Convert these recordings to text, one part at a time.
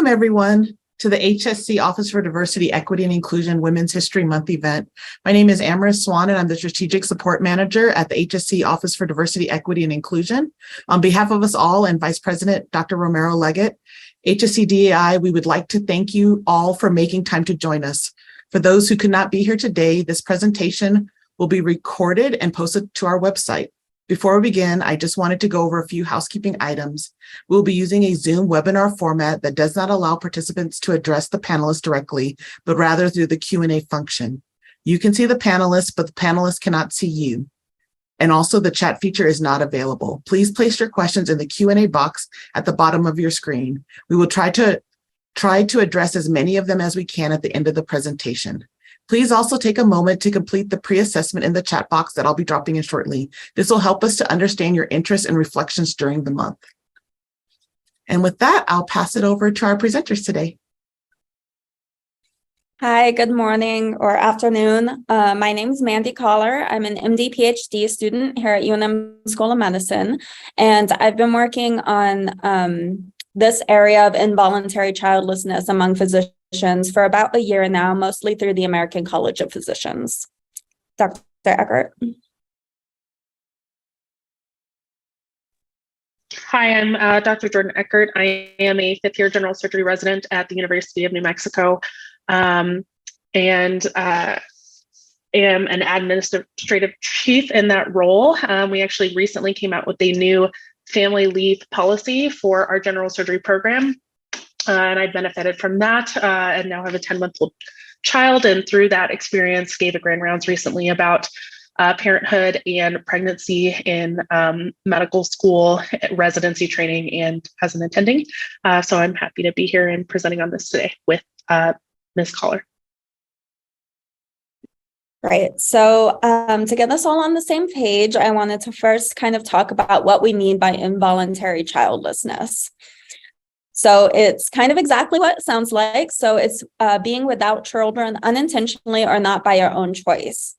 everyone, to the HSC Office for Diversity, Equity, and Inclusion Women's History Month event. My name is Amaris Swan, and I'm the Strategic Support Manager at the HSC Office for Diversity, Equity, and Inclusion. On behalf of us all and Vice President Dr. Romero-Leggett, HSC DEI, we would like to thank you all for making time to join us. For those who could not be here today, this presentation will be recorded and posted to our website. Before we begin, I just wanted to go over a few housekeeping items. We'll be using a Zoom webinar format that does not allow participants to address the panelists directly, but rather through the Q&A function. You can see the panelists, but the panelists cannot see you. And also the chat feature is not available. Please place your questions in the Q&A box at the bottom of your screen. We will try to address as many of them as we can at the end of the presentation. Please also take a moment to complete the pre-assessment in the chat box that I'll be dropping in shortly. This will help us to understand your interests and reflections during the month. And with that, I'll pass it over to our presenters today. Hi, good morning or afternoon. My name is L.Collar. I'm an MD PhD student here at UNM School of Medicine, and I've been working on this area of involuntary childlessness among physicians for about a year now, mostly through the American College of Physicians. Dr. Eckert. Hi, I'm Dr. Jordan Eckert. I am a fifth-year general surgery resident at the University of New Mexico, and am an administrative chief in that role. We actually recently came out with a new family leave policy for our general surgery program. And I benefited from that and now have a 10-month-old child. And through that experience, gave a grand rounds recently about parenthood and pregnancy in medical school, residency training, and as an attending. So I'm happy to be here and presenting on this today with Ms. Collar. Right. So to get us all on the same page, I wanted to first kind of talk about what we mean by involuntary childlessness. So it's kind of exactly what it sounds like. So it's being without children unintentionally or not by your own choice.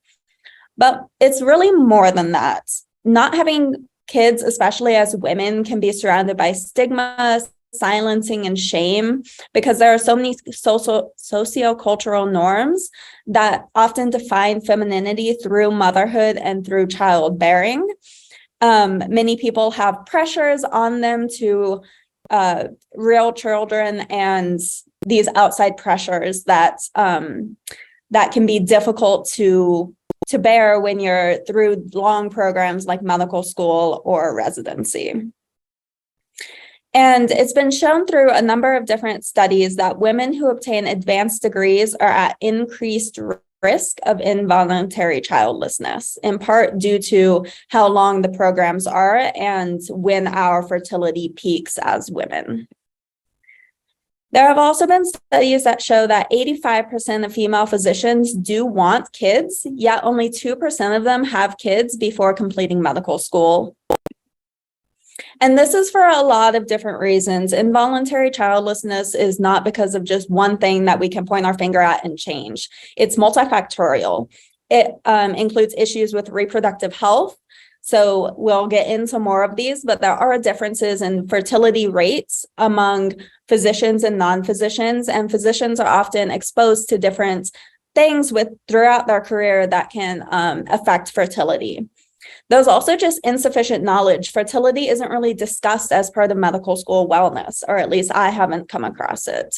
But it's really more than that. Not having kids, especially as women, can be surrounded by stigma, silencing, and shame because there are so many socio-cultural norms that often define femininity through motherhood and through childbearing. Many people have pressures on them to real children and these outside pressures that that can be difficult to bear when you're through long programs like medical school or residency. And it's been shown through a number of different studies that women who obtain advanced degrees are at increased risk of involuntary childlessness, in part due to how long the programs are and when our fertility peaks as women. There have also been studies that show that 85% of female physicians do want kids, yet only 2% of them have kids before completing medical school. And this is for a lot of different reasons. Involuntary childlessness is not because of just one thing that we can point our finger at and change. It's multifactorial. It includes issues with reproductive health. So we'll get into more of these, but there are differences in fertility rates among physicians and non-physicians, and physicians are often exposed to different things throughout their career that can affect fertility. There's also just insufficient knowledge. Fertility isn't really discussed as part of medical school wellness, or at least I haven't come across it.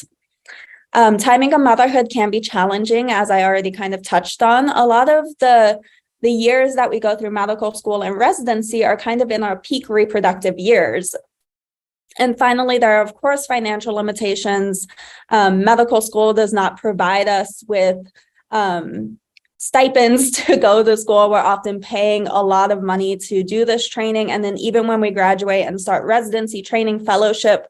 Timing of motherhood can be challenging, as I already kind of touched on. A lot of the years that we go through medical school and residency are kind of in our peak reproductive years. And finally, there are, of course, financial limitations. Medical school does not provide us with stipends to go to school. We're often paying a lot of money to do this training. And then even when we graduate and start residency training, fellowship,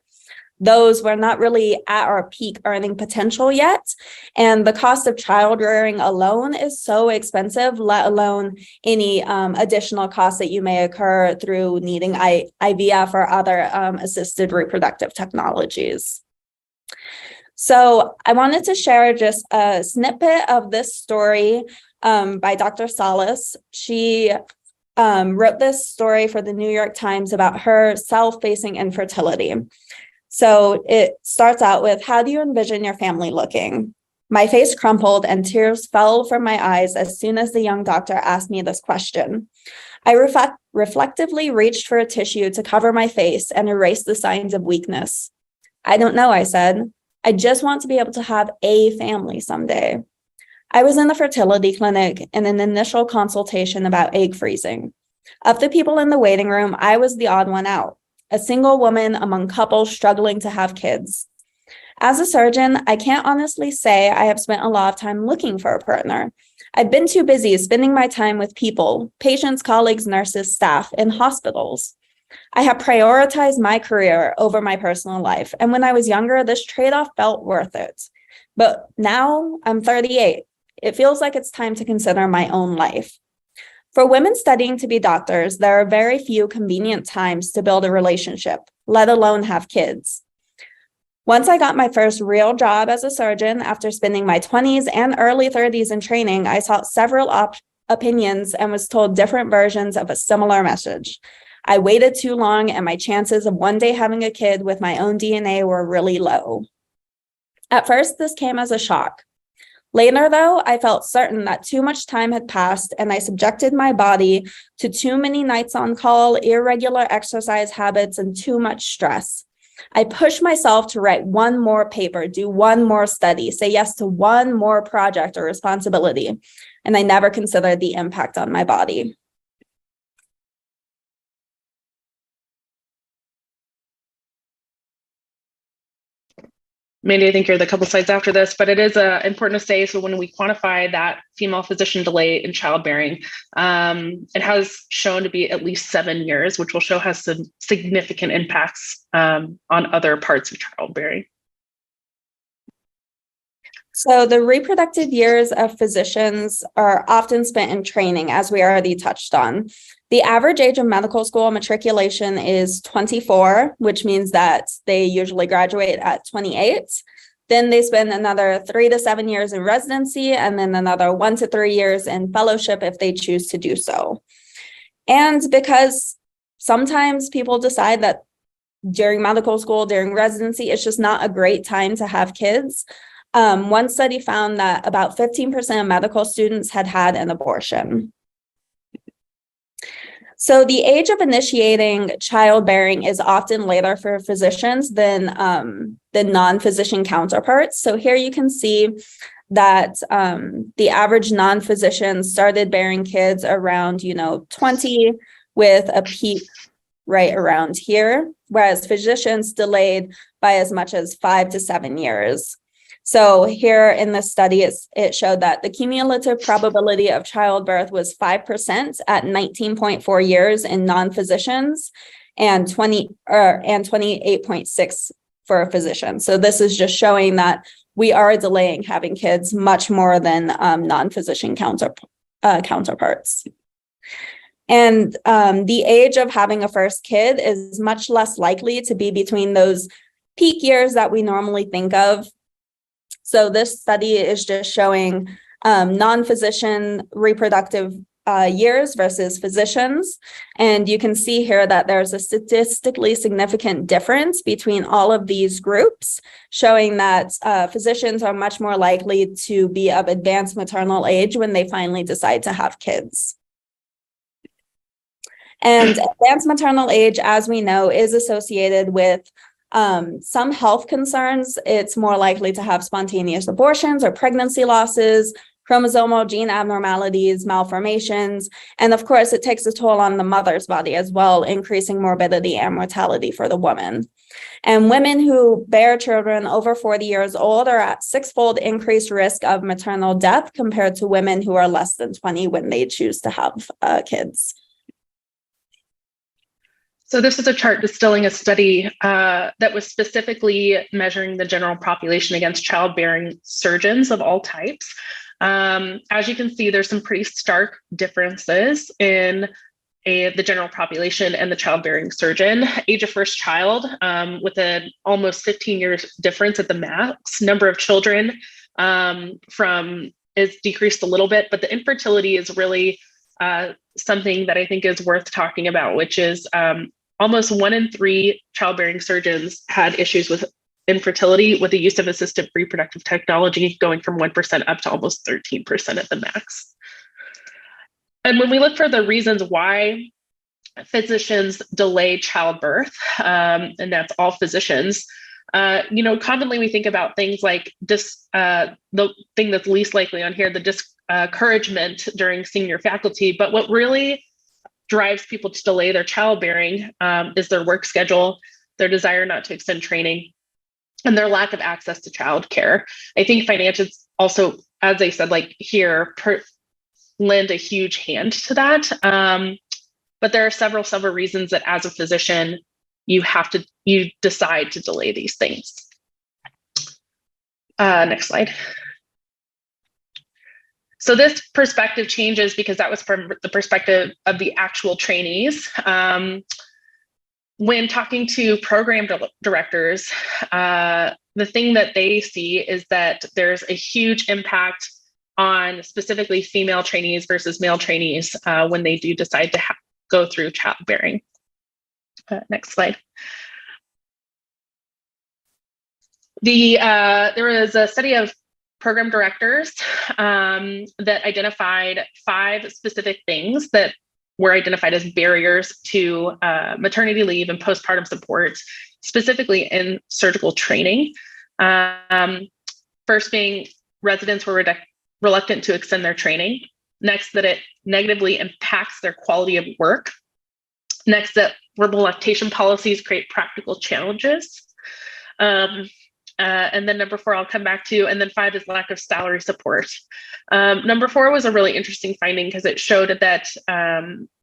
those we're not really at our peak earning potential yet. And the cost of child rearing alone is so expensive, let alone any additional costs that you may occur through needing IVF or other assisted reproductive technologies. So I wanted to share just a snippet of this story by Dr. Salas. She wrote this story for the New York Times about her self-facing infertility. So it starts out with, how do you envision your family looking? My face crumpled and tears fell from my eyes as soon as the young doctor asked me this question. I reflectively reached for a tissue to cover my face and erase the signs of weakness. I don't know, I said. I just want to be able to have a family someday. I was in the fertility clinic in an initial consultation about egg freezing. Of the people in the waiting room, I was the odd one out, a single woman among couples struggling to have kids. As a surgeon, I can't honestly say I have spent a lot of time looking for a partner. I've been too busy spending my time with people, patients, colleagues, nurses, staff, in hospitals. I have prioritized my career over my personal life, and when I was younger, this trade-off felt worth it. But now I'm 38. It feels like it's time to consider my own life. For women studying to be doctors, there are very few convenient times to build a relationship, let alone have kids. Once I got my first real job as a surgeon, after spending my 20s and early 30s in training, I sought several opinions and was told different versions of a similar message. I waited too long, and my chances of one day having a kid with my own DNA were really low. At first, this came as a shock. Later, though, I felt certain that too much time had passed, and I subjected my body to too many nights on call, irregular exercise habits, and too much stress. I pushed myself to write one more paper, do one more study, say yes to one more project or responsibility, and I never considered the impact on my body. Mandy, I think you're the couple slides after this, but it is important to say, so when we quantify that female physician delay in childbearing, it has shown to be at least 7 years, which will show has some significant impacts on other parts of childbearing. So the reproductive years of physicians are often spent in training, as we already touched on. The average age of medical school matriculation is 24, which means that they usually graduate at 28. Then they spend another 3 to 7 years in residency, and then another 1 to 3 years in fellowship if they choose to do so. And because sometimes people decide that during medical school, during residency, it's just not a great time to have kids. One study found that about 15% of medical students had had an abortion. So the age of initiating childbearing is often later for physicians than non-physician counterparts. So here you can see that the average non-physician started bearing kids around 20, with a peak right around here, whereas physicians delayed by as much as 5 to 7 years. So here in this study, it showed that the cumulative probability of childbirth was 5% at 19.4 years in non-physicians and 28.6 for a physician. So this is just showing that we are delaying having kids much more than non-physician counterparts. And the age of having a first kid is much less likely to be between those peak years that we normally think of. So this study is just showing non-physician reproductive years versus physicians. And you can see here that there's a statistically significant difference between all of these groups, showing that physicians are much more likely to be of advanced maternal age when they finally decide to have kids. And advanced maternal age, as we know, is associated with some health concerns. It's more likely to have spontaneous abortions or pregnancy losses, chromosomal gene abnormalities, malformations, and of course, it takes a toll on the mother's body as well, increasing morbidity and mortality for the woman. And women who bear children over 40 years old are at 6-fold increased risk of maternal death compared to women who are less than 20 when they choose to have kids. So this is a chart distilling a study that was specifically measuring the general population against childbearing surgeons of all types. As you can see, there's some pretty stark differences in the general population and the childbearing surgeon. Age of first child, with an almost 15 years difference at the max. Number of children is decreased a little bit, but the infertility is really something that I think is worth talking about, which is almost 1 in 3 childbearing surgeons had issues with infertility with the use of assisted reproductive technology, going from 1% up to almost 13% at the max. And when we look for the reasons why physicians delay childbirth, and that's all physicians, commonly we think about things like the thing that's least likely on here, the discouragement during senior faculty. But what really drives people to delay their childbearing is their work schedule, their desire not to extend training, and their lack of access to childcare. I think financials also, as I said, like here, lend a huge hand to that. But there are several reasons that as a physician, you decide to delay these things. Next slide. So this perspective changes because that was from the perspective of the actual trainees. When talking to program directors, the thing that they see is that there's a huge impact on specifically female trainees versus male trainees when they do decide to go through childbearing. Next slide. There was a study of program directors that identified 5 specific things that were identified as barriers to maternity leave and postpartum support, specifically in surgical training. First being residents were reluctant to extend their training. Next, that it negatively impacts their quality of work. Next, that verbal lactation policies create practical challenges. And then number 4, I'll come back to, and then 5 is lack of salary support. Number 4 was a really interesting finding because it showed that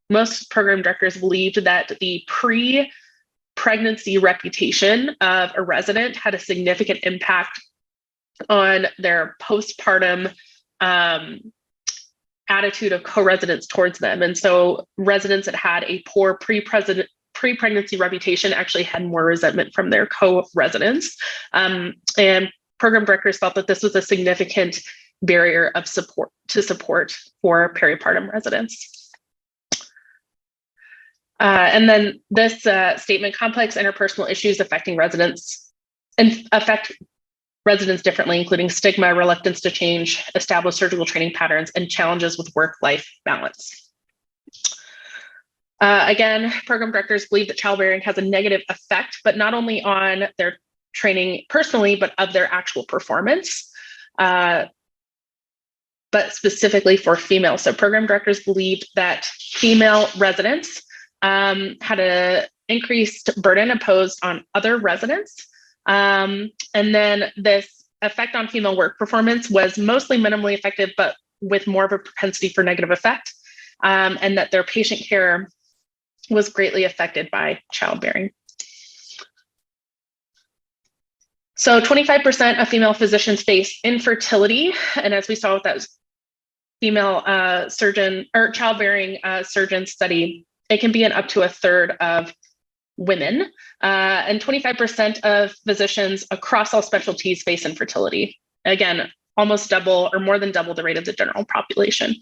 most program directors believed that the pre-pregnancy reputation of a resident had a significant impact on their postpartum attitude of co-residents towards them. And so residents that had a poor pre-pregnancy reputation actually had more resentment from their co-residents. And program directors felt that this was a significant barrier of support for peripartum residents. And then this statement, complex interpersonal issues affecting residents and affect residents differently, including stigma, reluctance to change, established surgical training patterns, and challenges with work-life balance. Again, program directors believe that childbearing has a negative effect, but not only on their training personally, but of their actual performance, but specifically for females. So program directors believed that female residents had an increased burden imposed on other residents. And then this effect on female work performance was mostly minimally effective, but with more of a propensity for negative effect, and that their patient care was greatly affected by childbearing. So 25% of female physicians face infertility. And as we saw with that female surgeon or childbearing surgeon study, it can be in up to a third of women. And 25% of physicians across all specialties face infertility. Again, almost double or more than double the rate of the general population.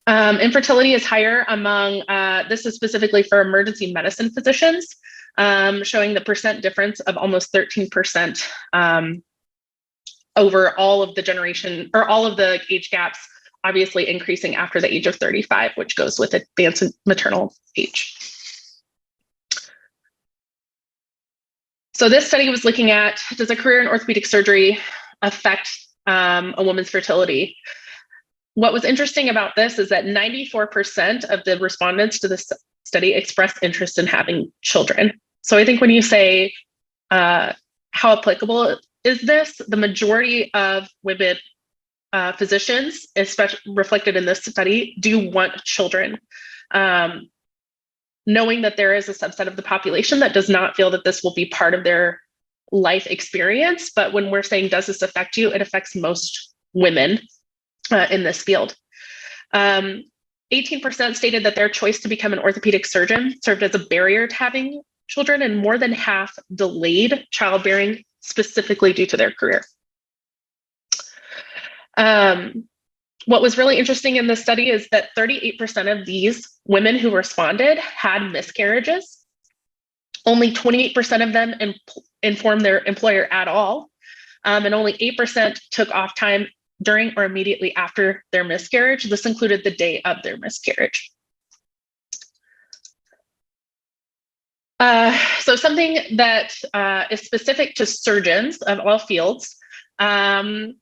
Infertility is higher among, this is specifically for emergency medicine physicians, showing the percent difference of almost 13% over all of the generation or all of the age gaps, obviously increasing after the age of 35, which goes with advanced maternal age. So this study was looking at, does a career in orthopedic surgery affect a woman's fertility? What was interesting about this is that 94% of the respondents to this study expressed interest in having children. So I think when you say how applicable is this, the majority of women physicians, especially reflected in this study, do want children. Knowing that there is a subset of the population that does not feel that this will be part of their life experience. But when we're saying, does this affect you? It affects most women in this field. 18% stated that their choice to become an orthopedic surgeon served as a barrier to having children, and more than half delayed childbearing specifically due to their career. What was really interesting in this study is that 38% of these women who responded had miscarriages. Only 28% of them informed their employer at all, and only 8% took off time during or immediately after their miscarriage. This included the day of their miscarriage. So something that is specific to surgeons of all fields, that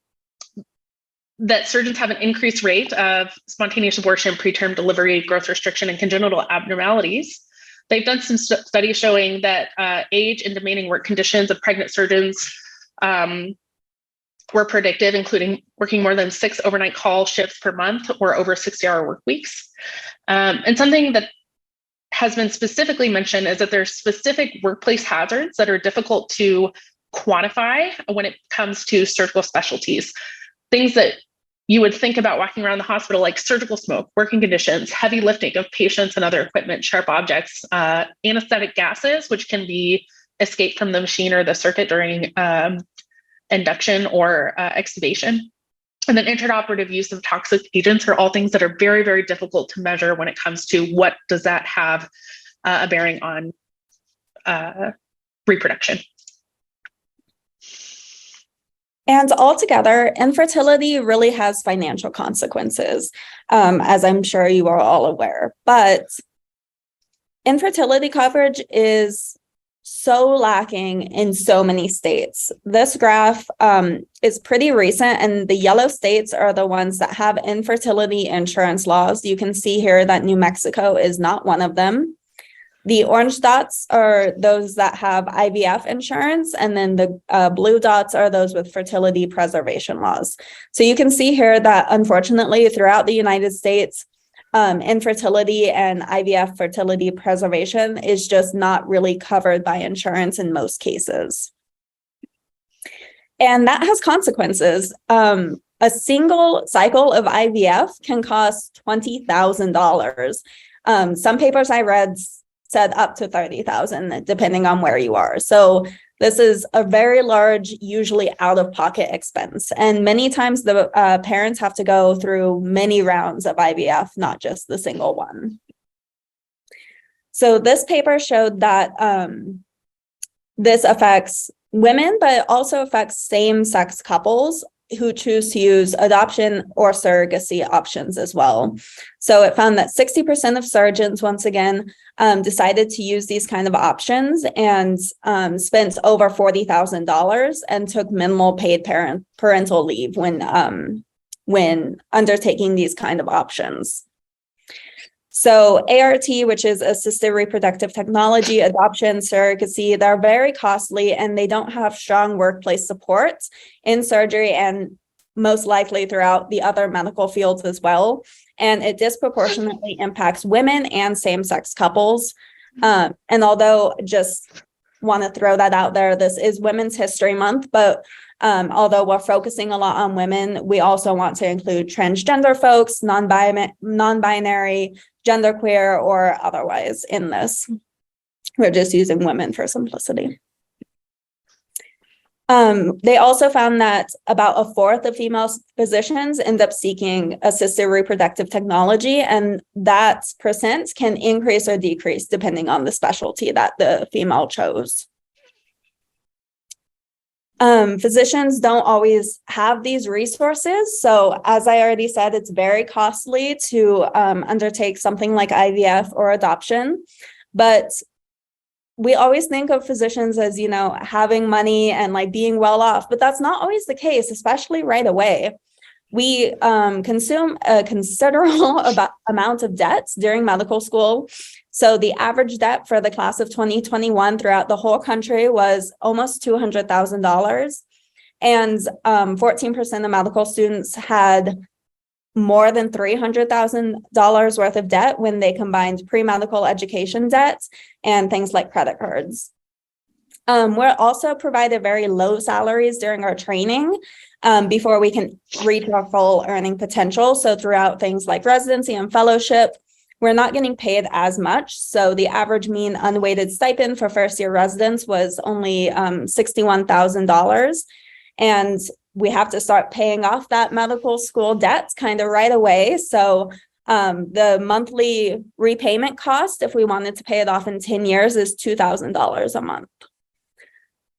surgeons have an increased rate of spontaneous abortion, preterm delivery, growth restriction, and congenital abnormalities. They've done some studies showing that age and demanding work conditions of pregnant surgeons were predictive, including working more than 6 overnight call shifts per month or over 60-hour work weeks. And something that has been specifically mentioned is that there's specific workplace hazards that are difficult to quantify when it comes to surgical specialties. Things that you would think about walking around the hospital, like surgical smoke, working conditions, heavy lifting of patients and other equipment, sharp objects, anesthetic gases, which can be escaped from the machine or the circuit during induction or extubation. And then intraoperative use of toxic agents are all things that are very, very difficult to measure when it comes to what does that have a bearing on reproduction. And altogether, infertility really has financial consequences, as I'm sure you are all aware. But infertility coverage is so lacking in so many states. This graph is pretty recent, and the yellow states are the ones that have infertility insurance laws. You can see here that New Mexico is not one of them. The orange dots are those that have IVF insurance, and then the blue dots are those with fertility preservation laws. So you can see here that unfortunately throughout the United States, infertility and IVF fertility preservation is just not really covered by insurance in most cases. And that has consequences. A single cycle of IVF can cost $20,000. Some papers I read said up to $30,000, depending on where you are. So this is a very large, usually out-of-pocket expense. And many times the parents have to go through many rounds of IVF, not just the single one. So this paper showed that this affects women, but it also affects same-sex couples who choose to use adoption or surrogacy options as well. So it found that 60% of surgeons, once again, decided to use these kind of options and spent over $40,000 and took minimal paid parental leave when undertaking these kind of options. So ART, which is assisted reproductive technology, adoption, surrogacy, they're very costly and they don't have strong workplace support in surgery and most likely throughout the other medical fields as well. And it disproportionately impacts women and same-sex couples. And although just want to throw that out there, this is Women's History Month, but although we're focusing a lot on women, we also want to include transgender folks, non-binary, genderqueer, or otherwise in this. We're just using women for simplicity. They also found that about a fourth of female physicians end up seeking assisted reproductive technology, and that percent can increase or decrease depending on the specialty that the female chose. Physicians don't always have these resources. So as I already said, it's very costly to undertake something like IVF or adoption, but we always think of physicians as, you know, having money and like being well off, but that's not always the case, especially right away. We consume a considerable amount of debts during medical school. So the average debt for the class of 2021 throughout the whole country was almost $200,000. And 14% of medical students had more than $300,000 worth of debt when they combined pre-medical education debts and things like credit cards. We're also provided very low salaries during our training before we can reach our full earning potential. So throughout things like residency and fellowship, we're not getting paid as much. So the average mean unweighted stipend for first-year residents was only $61,000. And we have to start paying off that medical school debt kind of right away. So the monthly repayment cost, if we wanted to pay it off in 10 years, is $2,000 a month.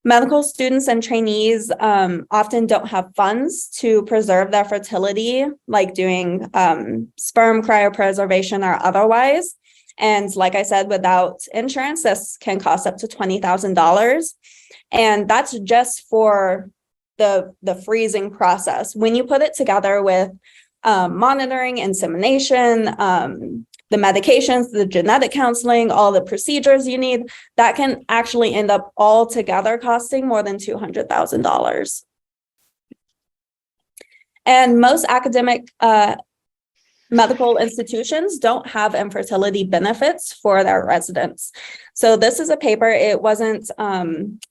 Medical students and trainees often don't have funds to preserve their fertility, like doing sperm cryopreservation or otherwise. And like I said, without insurance, this can cost up to $20,000. And that's just for the freezing process. When you put it together with monitoring, insemination, the medications, the genetic counseling, all the procedures you need, that can actually end up all together costing more than $200,000. And most academic medical institutions don't have infertility benefits for their residents. So this is a paper, it wasn't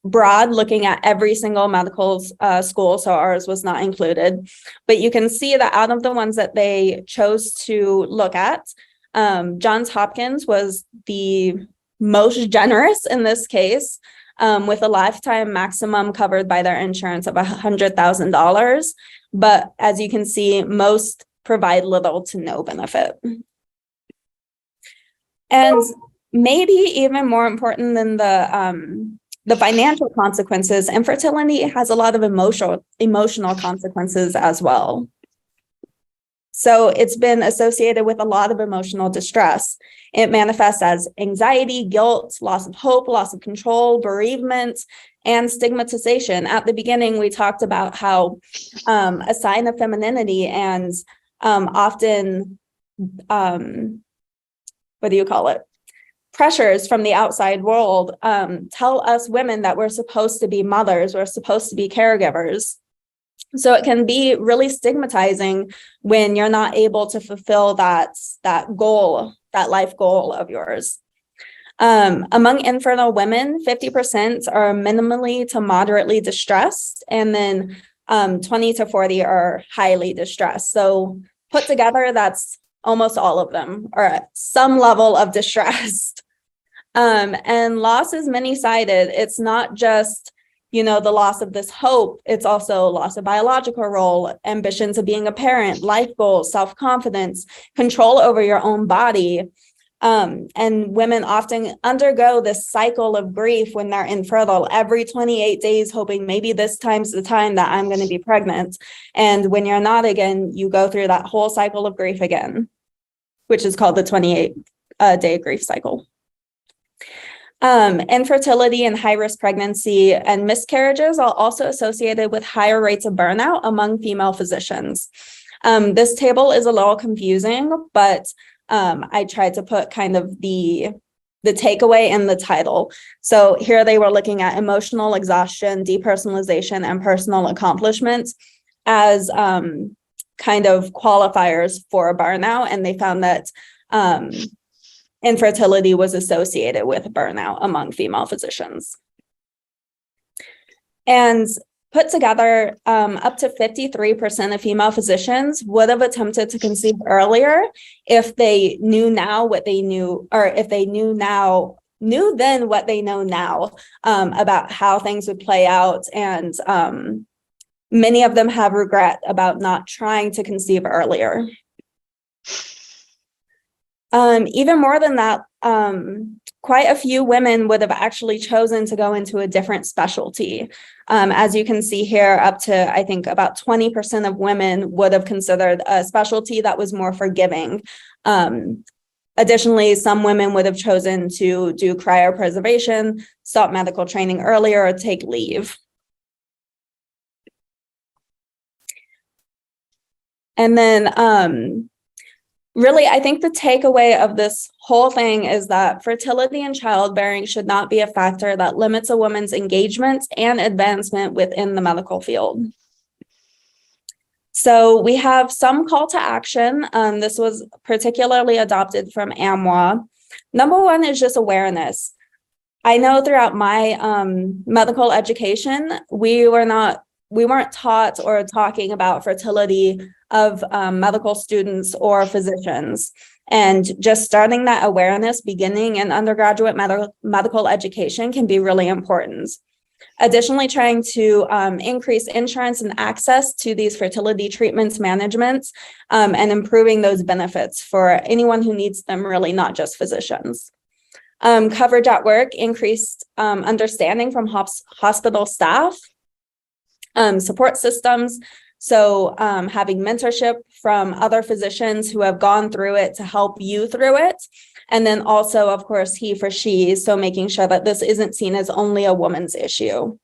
broad looking at every single medical school, so ours was not included. But you can see that out of the ones that they chose to look at, Johns Hopkins was the most generous in this case, with a lifetime maximum covered by their insurance of $100,000. But as you can see, most provide little to no benefit. And maybe even more important than the financial consequences, infertility has a lot of emotional consequences as well. So it's been associated with a lot of emotional distress. It manifests as anxiety, guilt, loss of hope, loss of control, bereavement, and stigmatization. At the beginning, we talked about how a sign of femininity and often, pressures from the outside world tell us women that we're supposed to be mothers, we're supposed to be caregivers. So it can be really stigmatizing when you're not able to fulfill that goal, that life goal of yours. Among infertile women, 50% are minimally to moderately distressed, and then 20 to 40 are highly distressed. So put together, that's almost all of them are at some level of distress. And loss is many-sided. It's not just, the loss of this hope. It's also loss of biological role, ambitions of being a parent, life goals, self-confidence, control over your own body. And women often undergo this cycle of grief when they're infertile every 28 days, hoping maybe this time's the time that I'm going to be pregnant. And when you're not again, you go through that whole cycle of grief again, which is called the 28-day grief cycle. Infertility and high-risk pregnancy and miscarriages are also associated with higher rates of burnout among female physicians. This table is a little confusing, but I tried to put kind of the takeaway in the title. So here they were looking at emotional exhaustion, depersonalization, and personal accomplishments as kind of qualifiers for a burnout. And they found that infertility was associated with burnout among female physicians. And put together, up to 53% of female physicians would have attempted to conceive earlier if they knew now what they knew, or if they knew then what they know now about how things would play out. And many of them have regret about not trying to conceive earlier. Even more than that, quite a few women would have actually chosen to go into a different specialty. As you can see here, up to, I think, about 20% of women would have considered a specialty that was more forgiving. Additionally, some women would have chosen to do cryopreservation, stop medical training earlier, or take leave. And then, really, I think the takeaway of this whole thing is that fertility and childbearing should not be a factor that limits a woman's engagement and advancement within the medical field. So we have some call to action. This was particularly adopted from AMWA. Number one is just awareness. I know throughout my medical education, we weren't taught or talking about fertility of medical students or physicians. And just starting that awareness beginning in undergraduate medical education can be really important. Additionally, trying to increase insurance and access to these fertility treatments managements, and improving those benefits for anyone who needs them, really not just physicians. Coverage at work, increased understanding from hospital staff, support systems. So having mentorship from other physicians who have gone through it to help you through it. And then also, of course, he for she. So making sure that this isn't seen as only a woman's issue.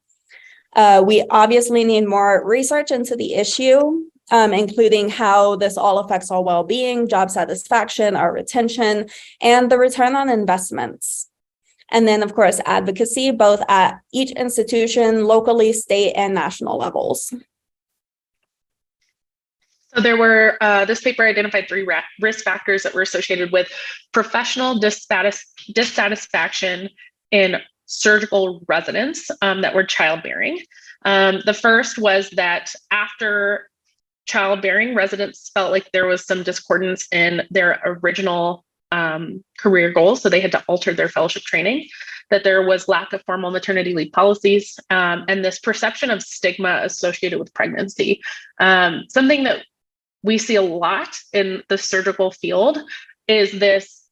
We obviously need more research into the issue, including how this all affects our well-being, job satisfaction, our retention, and the return on investments. And then, of course, advocacy, both at each institution, locally, state, and national levels. So there were, this paper identified 3 risk factors that were associated with professional dissatisfaction in surgical residents that were childbearing. The first was that after childbearing, residents felt like there was some discordance in their original career goals, so they had to alter their fellowship training, that there was lack of formal maternity leave policies, and this perception of stigma associated with pregnancy. Something that we see a lot in the surgical field is this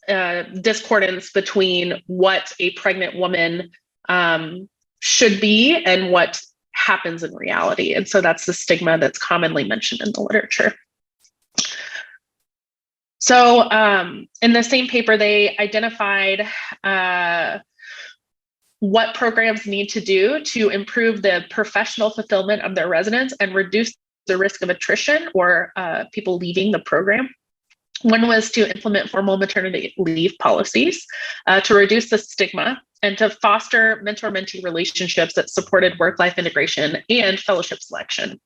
discordance between what a pregnant woman should be and what happens in reality. And so that's the stigma that's commonly mentioned in the literature. So in the same paper, they identified what programs need to do to improve the professional fulfillment of their residents and reduce the risk of attrition or people leaving the program. One was to implement formal maternity leave policies to reduce the stigma and to foster mentor-mentee relationships that supported work-life integration and fellowship selection.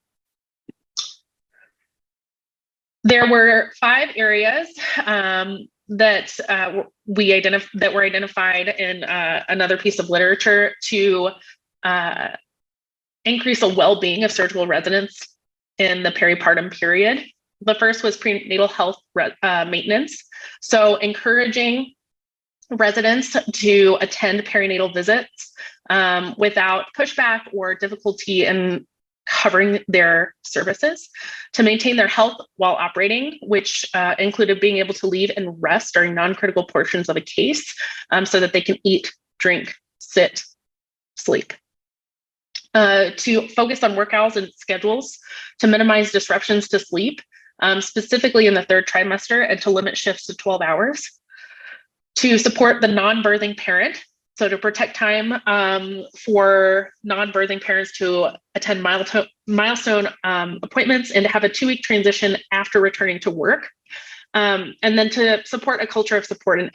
There were 5 areas that were identified in another piece of literature to increase the well-being of surgical residents in the peripartum period. The first was prenatal health maintenance. So encouraging residents to attend perinatal visits without pushback or difficulty in covering their services, to maintain their health while operating, which included being able to leave and rest during non-critical portions of a case so that they can eat, drink, sit, sleep. To focus on work hours and schedules to minimize disruptions to sleep, specifically in the 3rd trimester, and to limit shifts to 12 hours. To support the non-birthing parent, so to protect time for non-birthing parents to attend milestone appointments and to have a 2-week transition after returning to work. And then to support a culture of support and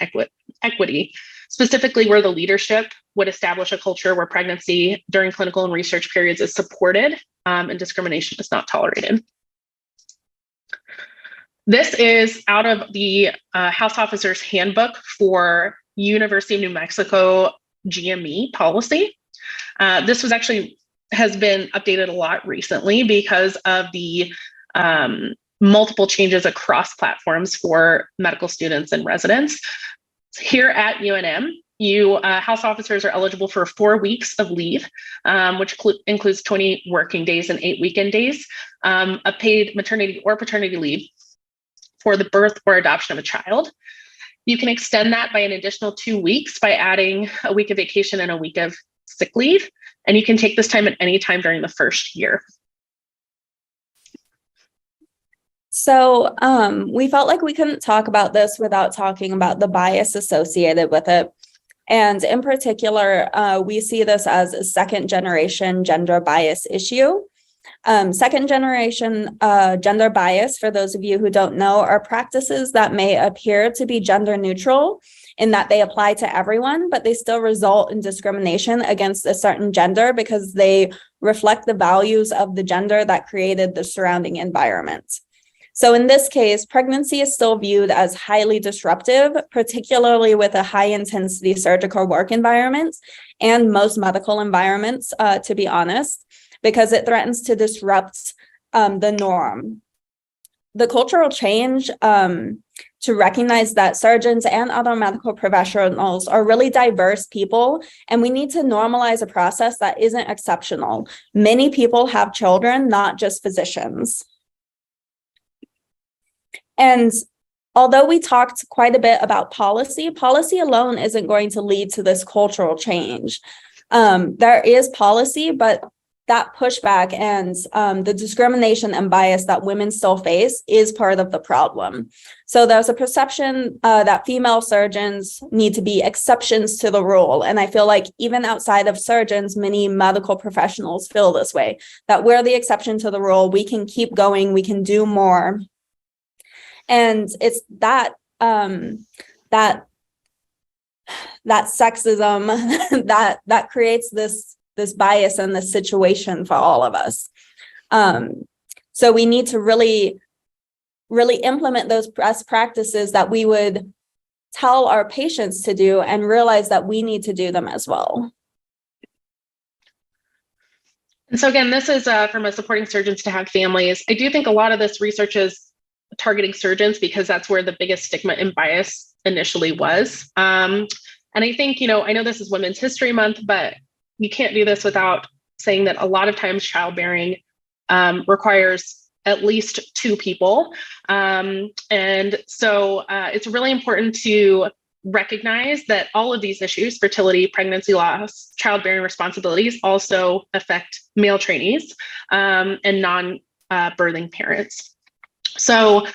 equity, specifically where the leadership would establish a culture where pregnancy during clinical and research periods is supported and discrimination is not tolerated. This is out of the House Officer's Handbook for University of New Mexico GME policy. This has been updated a lot recently because of the multiple changes across platforms for medical students and residents. Here at UNM, House officers are eligible for 4 weeks of leave, which includes 20 working days and 8 weekend days, a paid maternity or paternity leave for the birth or adoption of a child. You can extend that by an additional 2 weeks by adding a week of vacation and a week of sick leave. And you can take this time at any time during the first year. So we felt like we couldn't talk about this without talking about the bias associated with it. And in particular, we see this as a 2nd-generation gender bias issue. 2nd-generation gender bias, for those of you who don't know, are practices that may appear to be gender neutral in that they apply to everyone, but they still result in discrimination against a certain gender because they reflect the values of the gender that created the surrounding environment. So in this case, pregnancy is still viewed as highly disruptive, particularly with a high-intensity surgical work environment and most medical environments, to be honest, because it threatens to disrupt the norm. The cultural change to recognize that surgeons and other medical professionals are really diverse people, and we need to normalize a process that isn't exceptional. Many people have children, not just physicians. And although we talked quite a bit about policy, policy alone isn't going to lead to this cultural change. There is policy, but that pushback and the discrimination and bias that women still face is part of the problem. So there's a perception that female surgeons need to be exceptions to the rule. And I feel like even outside of surgeons, many medical professionals feel this way, that we're the exception to the rule. We can keep going, we can do more. And it's that sexism that creates this bias and this situation for all of us. So we need to really implement those best practices that we would tell our patients to do and realize that we need to do them as well. And so again, this is from a supporting surgeons to have families. I do think a lot of this research is targeting surgeons because that's where the biggest stigma and bias initially was. And I think, I know this is Women's History Month, but you can't do this without saying that a lot of times childbearing requires at least two people. And so it's really important to recognize that all of these issues, fertility, pregnancy loss, childbearing responsibilities, also affect male trainees and non-birthing parents. So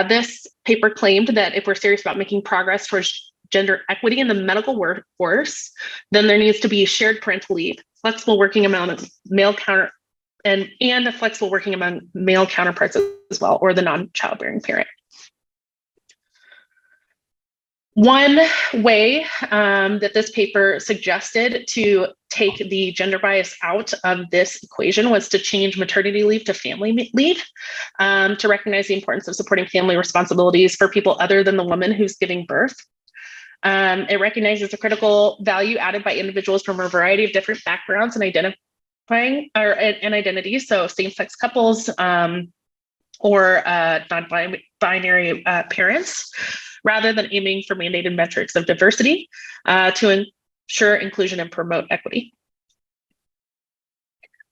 this paper claimed that if we're serious about making progress towards gender equity in the medical workforce, then there needs to be shared parental leave, flexible working amount of male counter, and a flexible working among male counterparts as well, or the non-childbearing parent. One way that this paper suggested to take the gender bias out of this equation was to change maternity leave to family leave, to recognize the importance of supporting family responsibilities for people other than the woman who's giving birth. It recognizes a critical value added by individuals from a variety of different backgrounds and identities, so same-sex couples or non-binary parents, rather than aiming for mandated metrics of diversity to ensure inclusion and promote equity.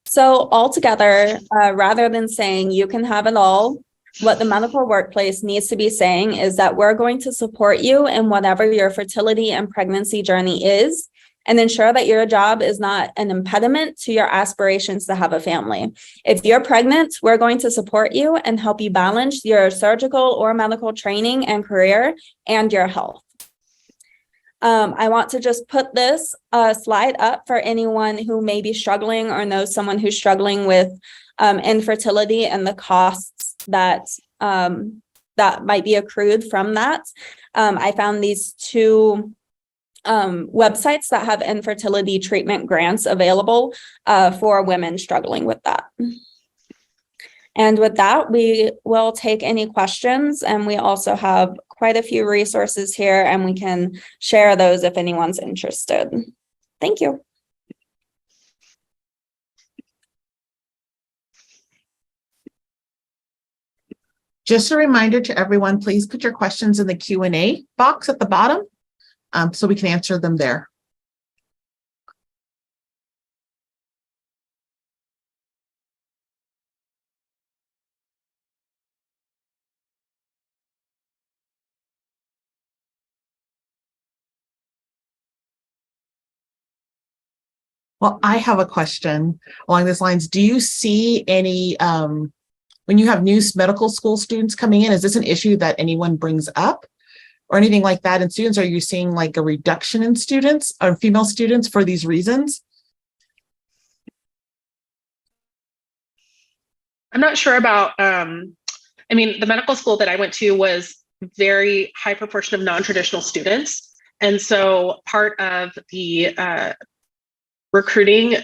So altogether, rather than saying you can have it all, what the medical workplace needs to be saying is that we're going to support you in whatever your fertility and pregnancy journey is, and ensure that your job is not an impediment to your aspirations to have a family. If you're pregnant, we're going to support you and help you balance your surgical or medical training and career and your health. I want to just put this slide up for anyone who may be struggling or knows someone who's struggling with infertility and the costs that might be accrued from that. I found these two websites that have infertility treatment grants available for women struggling with that. And with that, we will take any questions, and we also have quite a few resources here, and we can share those if anyone's interested. Thank you. Just a reminder to everyone, please put your questions in the Q&A box at the bottom so we can answer them there. Well, I have a question along these lines. Do you see any, when you have new medical school students coming in, is this an issue that anyone brings up or anything like that in students? Are you seeing like a reduction in students or female students for these reasons? I'm not sure about, I mean, the medical school that I went to was very high proportion of non-traditional students. And so part of the recruiting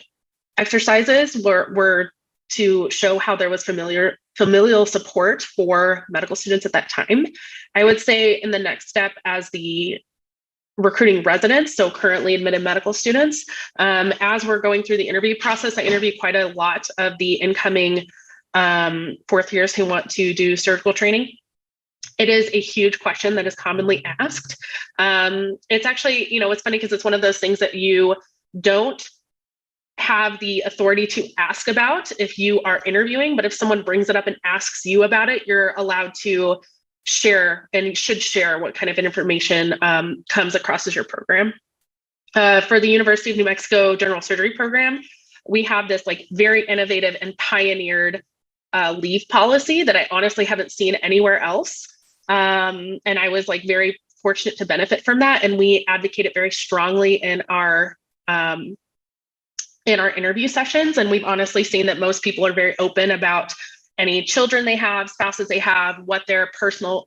exercises were to show how there was familial support for medical students at that time. I would say in the next step as the recruiting residents, so currently admitted medical students, as we're going through the interview process, I interviewed quite a lot of the incoming fourth years who want to do surgical training. It is a huge question that is commonly asked. It's actually, it's funny because it's one of those things that you don't have the authority to ask about if you are interviewing, but if someone brings it up and asks you about it, you're allowed to share and should share what kind of information comes across as your program. For the University of New Mexico General Surgery program, we have this like very innovative and pioneered leave policy that I honestly haven't seen anywhere else. And I was like very fortunate to benefit from that. And we advocate it very strongly in our interview sessions. And we've honestly seen that most people are very open about any children they have, spouses they have, what their personal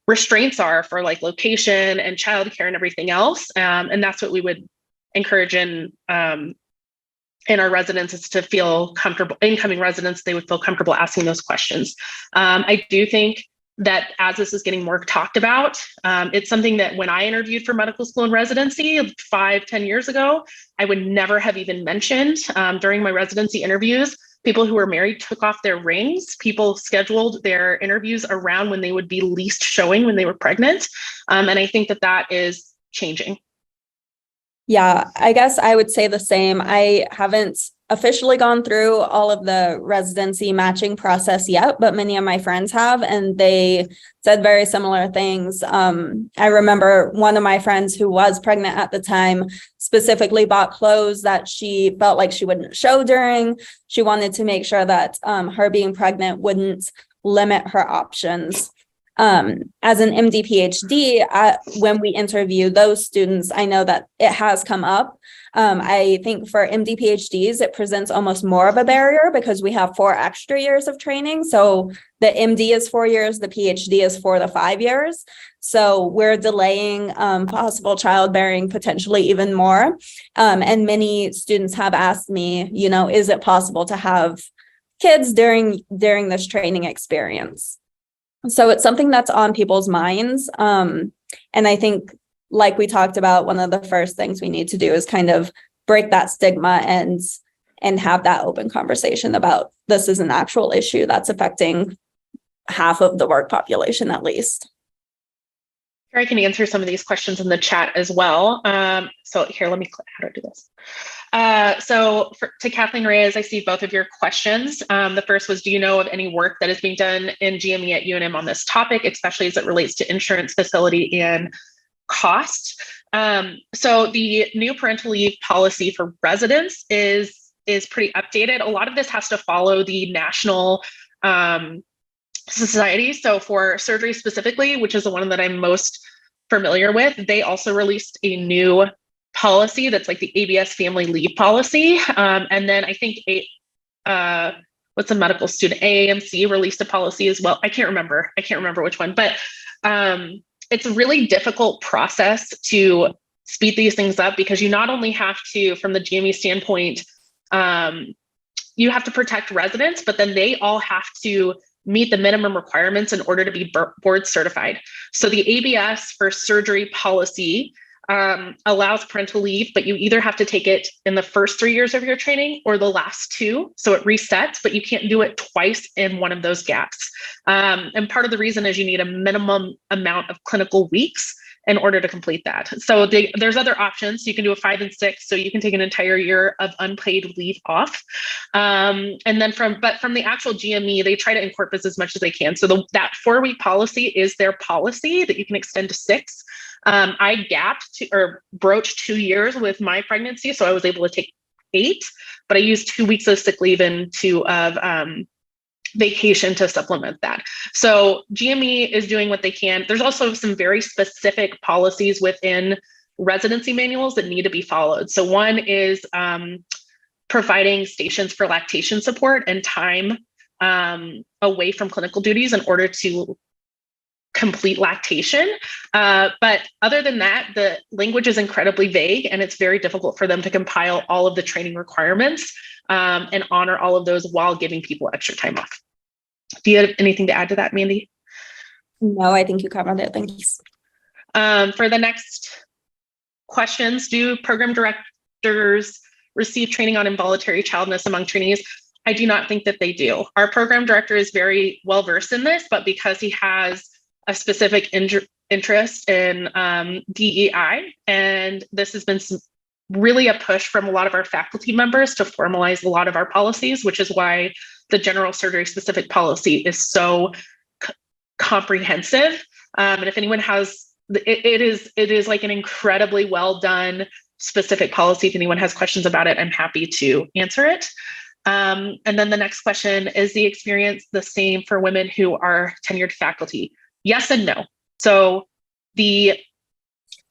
restraints are for like location and childcare and everything else. And that's what we would encourage in our residents, is to feel comfortable, incoming residents, they would feel comfortable asking those questions. I do think that as this is getting more talked about, it's something that when I interviewed for medical school and residency 5-10 years ago, I would never have even mentioned. During my residency interviews, people who were married took off their rings. People scheduled their interviews around when they would be least showing when they were pregnant. And I think that that is changing. Yeah, I guess I would say the same. I haven't officially gone through all of the residency matching process yet, but many of my friends have, and they said very similar things. I remember one of my friends who was pregnant at the time specifically bought clothes that she felt like she wouldn't show during. She wanted to make sure that her being pregnant wouldn't limit her options. As an MD PhD, when we interview those students, I know that it has come up. I think for MD PhDs, it presents almost more of a barrier because we have 4 extra years of training. So the MD is 4 years, the PhD is 4 to 5 years. So we're delaying possible childbearing potentially even more. And many students have asked me, is it possible to have kids during this training experience? So it's something that's on people's minds. And I think, like we talked about, one of the first things we need to do is kind of break that stigma and have that open conversation about this is an actual issue that's affecting half of the work population, at least. Here, I can answer some of these questions in the chat as well. So here, let me click how to do this. To Kathleen Reyes, I see both of your questions. The first was, do you know of any work that is being done in GME at UNM on this topic, especially as it relates to insurance, facility, and cost? So the new parental leave policy for residents is pretty updated. A lot of this has to follow the national society. So for surgery specifically, which is the one that I'm most familiar with, they also released a new policy that's like the ABS family leave policy. And then I think what's a medical student, AAMC released a policy as well. I can't remember which one, but it's a really difficult process to speed these things up, because you not only have to, from the GME standpoint, you have to protect residents, but then they all have to meet the minimum requirements in order to be board certified. So the ABS for surgery policy allows parental leave, but you either have to take it in the first 3 years of your training or the last 2. So it resets, but you can't do it twice in one of those gaps. And part of the reason is you need a minimum amount of clinical weeks in order to complete that. So there's other options. You can do a 5 and 6, so you can take an entire year of unpaid leave off. And then from the actual GME, they try to incorporate this as much as they can. So that 4-week policy is their policy that you can extend to 6. I broached 2 years with my pregnancy, so I was able to take 8, but I used 2 weeks of sick leave and 2 of vacation to supplement that. So GME is doing what they can. There's also some very specific policies within residency manuals that need to be followed. So one is providing stations for lactation support and time away from clinical duties in order to complete lactation. But other than that, the language is incredibly vague, and it's very difficult for them to compile all of the training requirements and honor all of those while giving people extra time off. Do you have anything to add to that, Mandy? No, I think you covered it. Thanks. For the next questions, do program directors receive training on involuntary childlessness among trainees? I do not think that they do. Our program director is very well versed in this, but because he has a specific interest in DEI, and this has been really a push from a lot of our faculty members to formalize a lot of our policies, which is why the general surgery specific policy is so comprehensive. And if anyone has, it is like an incredibly well done specific policy. If anyone has questions about it, I'm happy to answer it. And then the next question, is the experience the same for women who are tenured faculty? Yes and no. So the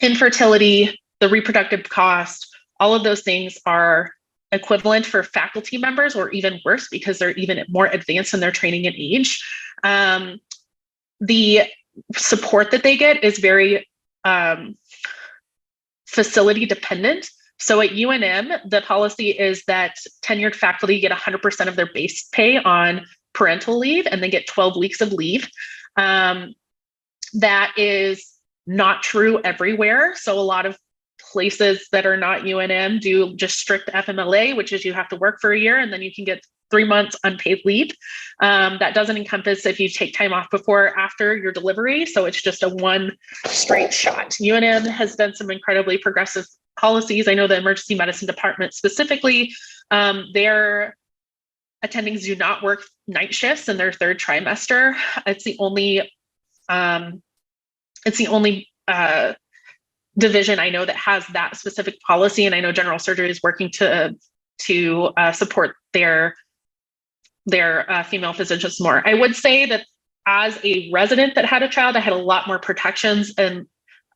infertility, the reproductive cost, all of those things are equivalent for faculty members, or even worse because they're even more advanced in their training and age. The support that they get is very facility dependent. So at UNM, the policy is that tenured faculty get 100% of their base pay on parental leave, and they get 12 weeks of leave. That is not true everywhere. So a lot of places that are not UNM do just strict FMLA, which is you have to work for a year and then you can get 3 months unpaid leave. That doesn't encompass if you take time off before or after your delivery. So it's just a one straight shot. UNM has done some incredibly progressive policies. I know the emergency medicine department specifically, their attendings do not work night shifts in their third trimester. It's the only division I know that has that specific policy, and I know general surgery is working to support their female physicians more. I would say that as a resident that had a child, I had a lot more protections. And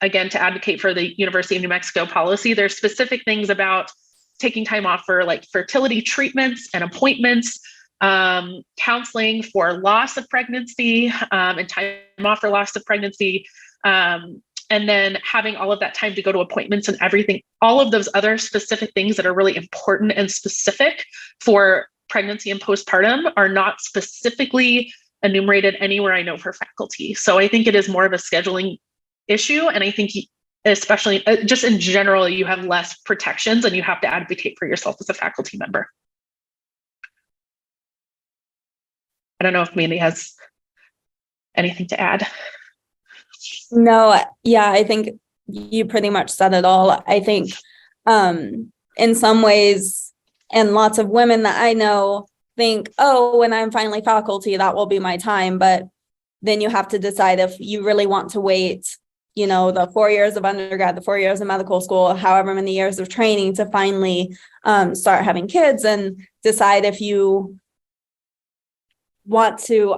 again, to advocate for the University of New Mexico policy, there's specific things about taking time off for like fertility treatments and appointments, counseling for loss of pregnancy, and time off for loss of pregnancy. And then having all of that time to go to appointments and everything, all of those other specific things that are really important and specific for pregnancy and postpartum are not specifically enumerated anywhere I know for faculty. So I think it is more of a scheduling issue. And I think especially just in general, you have less protections and you have to advocate for yourself as a faculty member. I don't know if Mandy has anything to add. No, yeah, I think you pretty much said it all. I think in some ways, and lots of women that I know think, oh, when I'm finally faculty, that will be my time. But then you have to decide if you really want to wait, you know, the 4 years of undergrad, the 4 years of medical school, however many years of training to finally start having kids, and decide if you want to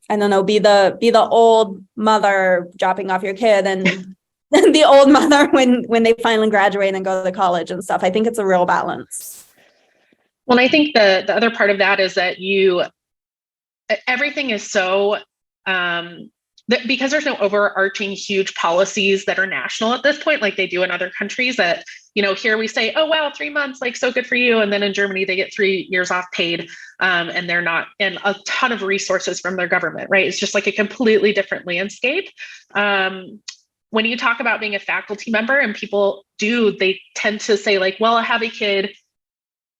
I don't know, be the old mother dropping off your kid and the old mother when they finally graduate and go to college and stuff. I think it's a real balance. Well, I think the other part of that is that everything is so, because there's no overarching huge policies that are national at this point, like they do in other countries, that, you know, here we say, oh, wow, 3 months, like so good for you. And then in Germany, they get 3 years off paid, and they're not, and a ton of resources from their government, right? It's just like a completely different landscape. When you talk about being a faculty member, and people they tend to say like, well, I have a kid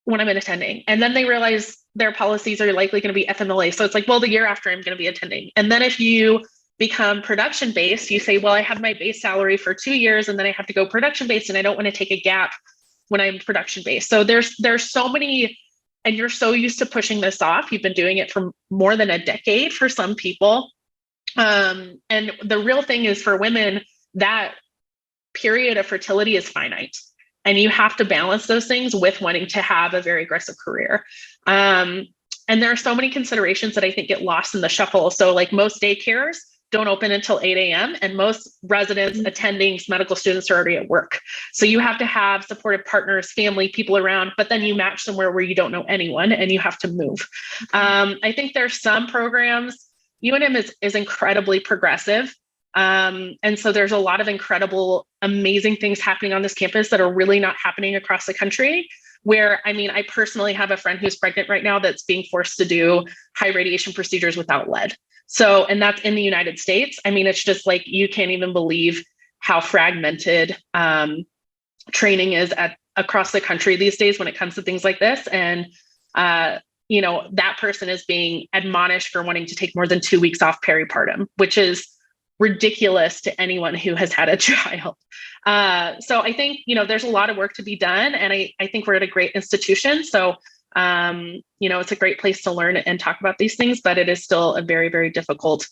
when I'm attending. And then they realize their policies are likely going to be FMLA. So it's like, well, the year after I'm going to be attending. And then if you become production-based, you say, well, I have my base salary for 2 years and then I have to go production-based and I don't want to take a gap when I'm production-based. So there's so many, and you're so used to pushing this off. You've been doing it for more than a decade for some people. And the real thing is, for women, that period of fertility is finite. And you have to balance those things with wanting to have a very aggressive career. And there are so many considerations that I think get lost in the shuffle. So like most daycares don't open until 8 a.m. and most residents, attendings, medical students are already at work. So you have to have supportive partners, family, people around, but then you match somewhere where you don't know anyone and you have to move. I think there's some programs, UNM is incredibly progressive. And so there's a lot of incredible, amazing things happening on this campus that are really not happening across the country. Where, I mean, I personally have a friend who's pregnant right now that's being forced to do high radiation procedures without lead. So, and that's in the United States. I mean, it's just like, you can't even believe how fragmented training is across the country these days when it comes to things like this. And that person is being admonished for wanting to take more than 2 weeks off peripartum, which is ridiculous to anyone who has had a child. So I think, there's a lot of work to be done. And I think we're at a great institution. So, it's a great place to learn and talk about these things, but it is still a very, very difficult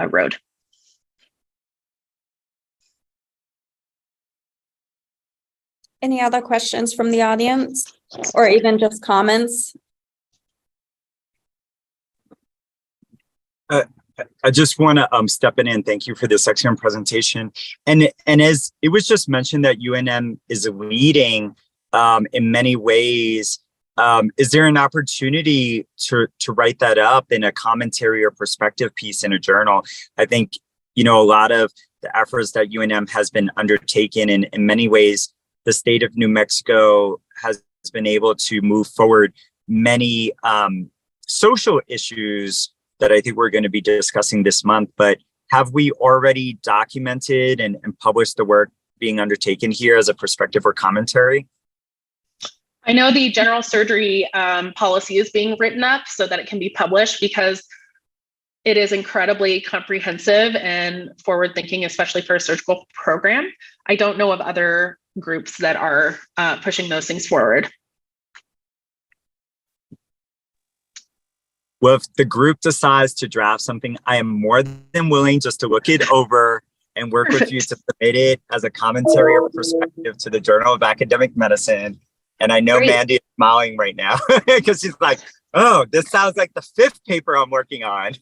road. Any other questions from the audience or even just comments? I just want to step in and thank you for this excellent presentation. And as it was just mentioned that UNM is leading in many ways, is there an opportunity to write that up in a commentary or perspective piece in a journal? I think, a lot of the efforts that UNM has been undertaken in many ways, the state of New Mexico has been able to move forward many social issues that I think we're going to be discussing this month, but have we already documented and published the work being undertaken here as a perspective or commentary? I know the general surgery policy is being written up so that it can be published because it is incredibly comprehensive and forward thinking, especially for a surgical program. I don't know of other groups that are pushing those things forward. Well, if the group decides to draft something, I am more than willing just to look it over and work with you to submit it as a commentary or perspective to the Journal of Academic Medicine. And I know Great. Mandy is smiling right now because she's like, oh, this sounds like the 5th paper I'm working on.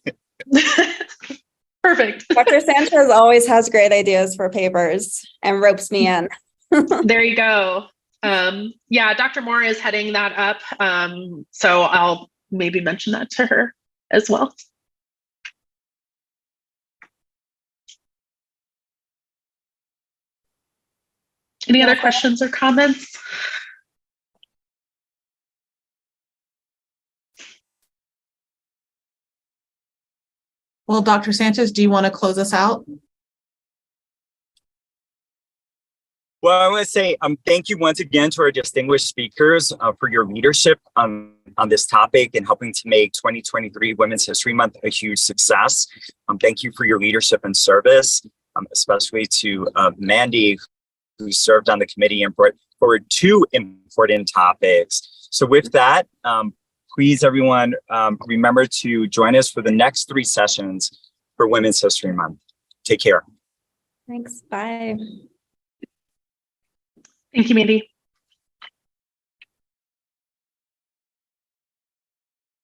Perfect. Dr. Sanchez always has great ideas for papers and ropes me in. There you go. Dr. Moore is heading that up. So I'll maybe mention that to her as well. Any other questions or comments? Well, Dr. Sanchez, do you want to close us out? Well, I want to say thank you once again to our distinguished speakers for your leadership on this topic and helping to make 2023 Women's History Month a huge success. Thank you for your leadership and service, especially to Mandy, who served on the committee and brought forward 2 important topics. So with that, please, everyone, remember to join us for the next 3 sessions for Women's History Month. Take care. Thanks. Bye. Thank you, Mandy.